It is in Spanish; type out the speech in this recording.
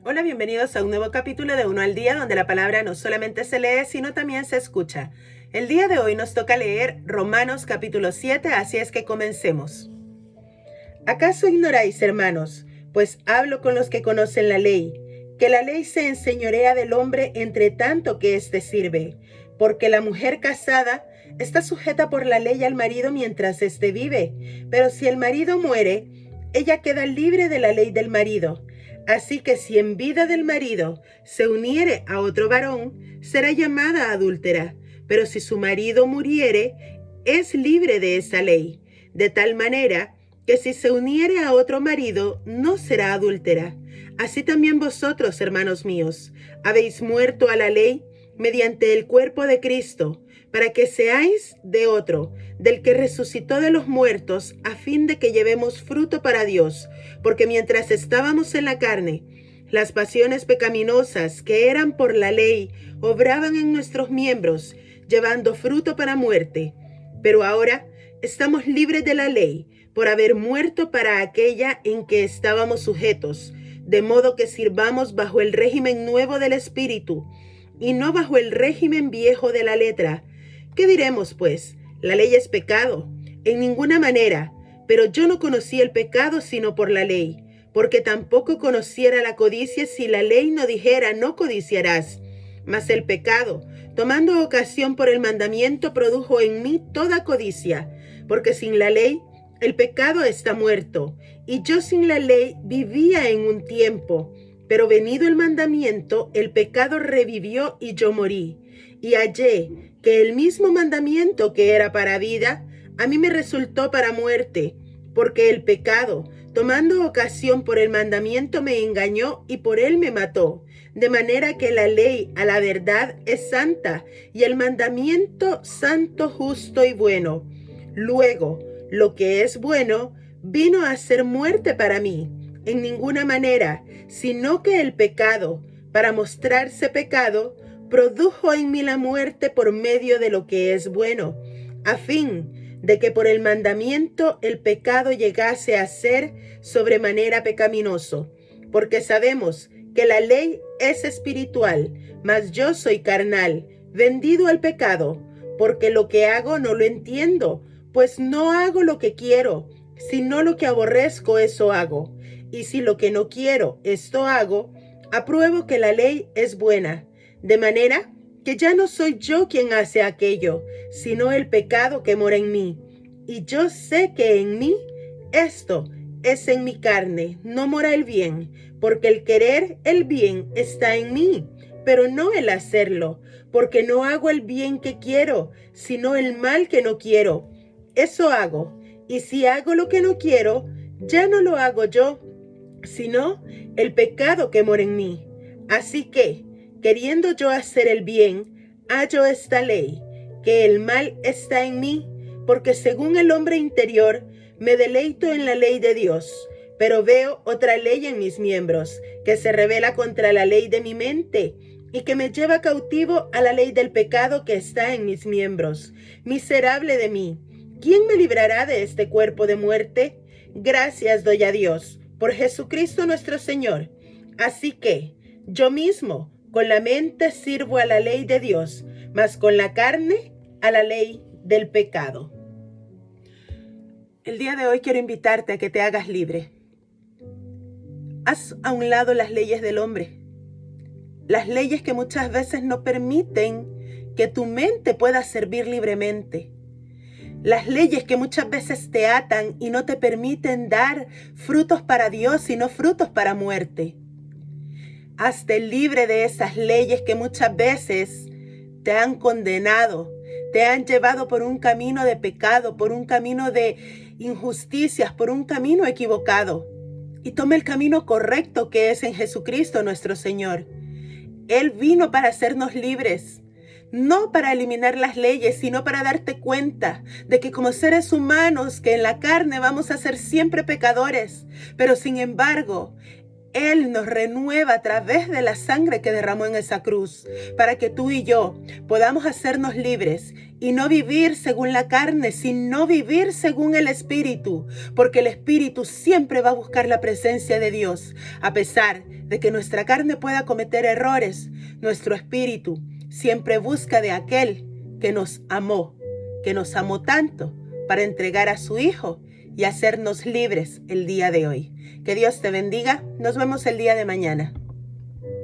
Hola, bienvenidos a un nuevo capítulo de Uno al Día, donde la palabra no solamente se lee, sino también se escucha. El día de hoy nos toca leer Romanos capítulo 7, así es que comencemos. ¿Acaso ignoráis, hermanos, pues hablo con los que conocen la ley, que la ley se enseñorea del hombre entre tanto que éste sirve? Porque la mujer casada está sujeta por la ley al marido mientras éste vive, pero si el marido muere, ella queda libre de la ley del marido. Así que si en vida del marido se uniere a otro varón, será llamada adúltera, pero si su marido muriere, es libre de esa ley, de tal manera que si se uniere a otro marido, no será adúltera. Así también vosotros, hermanos míos, habéis muerto a la ley mediante el cuerpo de Cristo, para que seáis de otro, del que resucitó de los muertos, a fin de que llevemos fruto para Dios. Porque mientras estábamos en la carne, las pasiones pecaminosas que eran por la ley obraban en nuestros miembros, llevando fruto para muerte. Pero ahora estamos libres de la ley, por haber muerto para aquella en que estábamos sujetos, de modo que sirvamos bajo el régimen nuevo del Espíritu, y no bajo el régimen viejo de la letra. ¿Qué diremos, pues? ¿La ley es pecado? En ninguna manera, pero yo no conocí el pecado sino por la ley, porque tampoco conociera la codicia si la ley no dijera no codiciarás. Mas el pecado, tomando ocasión por el mandamiento, produjo en mí toda codicia, porque sin la ley el pecado está muerto, y yo sin la ley vivía en un tiempo, pero venido el mandamiento, el pecado revivió y yo morí. Y hallé que el mismo mandamiento que era para vida, a mí me resultó para muerte, porque el pecado, tomando ocasión por el mandamiento, me engañó y por él me mató. De manera que la ley a la verdad es santa, y el mandamiento santo, justo y bueno. Luego, lo que es bueno vino a ser muerte para mí, en ninguna manera, sino que el pecado, para mostrarse pecado, produjo en mí la muerte por medio de lo que es bueno, a fin de que por el mandamiento el pecado llegase a ser sobremanera pecaminoso, porque sabemos que la ley es espiritual, mas yo soy carnal, vendido al pecado, porque lo que hago no lo entiendo, pues no hago lo que quiero, sino lo que aborrezco, eso hago. Y si lo que no quiero, esto hago, apruebo que la ley es buena, de manera que ya no soy yo quien hace aquello, sino el pecado que mora en mí. Y yo sé que en mí, esto es en mi carne, no mora el bien, porque el querer el bien está en mí, pero no el hacerlo, porque no hago el bien que quiero, sino el mal que no quiero. Eso hago, y si hago lo que no quiero, ya no lo hago yo, sino el pecado que mora en mí. Así que, queriendo yo hacer el bien, hallo esta ley, que el mal está en mí, porque según el hombre interior, me deleito en la ley de Dios, pero veo otra ley en mis miembros, que se rebela contra la ley de mi mente, y que me lleva cautivo a la ley del pecado que está en mis miembros. Miserable de mí, ¿quién me librará de este cuerpo de muerte? Gracias doy a Dios por Jesucristo nuestro Señor. Así que yo mismo con la mente sirvo a la ley de Dios, mas con la carne a la ley del pecado. El día de hoy quiero invitarte a que te hagas libre. Haz a un lado las leyes del hombre, las leyes que muchas veces no permiten que tu mente pueda servir libremente. Las leyes que muchas veces te atan y no te permiten dar frutos para Dios, sino frutos para muerte. Hazte libre de esas leyes que muchas veces te han condenado, te han llevado por un camino de pecado, por un camino de injusticias, por un camino equivocado. Y toma el camino correcto que es en Jesucristo nuestro Señor. Él vino para hacernos libres. No para eliminar las leyes, sino para darte cuenta de que como seres humanos, que en la carne vamos a ser siempre pecadores, pero sin embargo, Él nos renueva a través de la sangre que derramó en esa cruz, para que tú y yo podamos hacernos libres y no vivir según la carne, sino vivir según el Espíritu, porque el Espíritu siempre va a buscar la presencia de Dios. A pesar de que nuestra carne pueda cometer errores, nuestro Espíritu siempre busca de aquel que nos amó tanto para entregar a su Hijo y hacernos libres el día de hoy. Que Dios te bendiga. Nos vemos el día de mañana.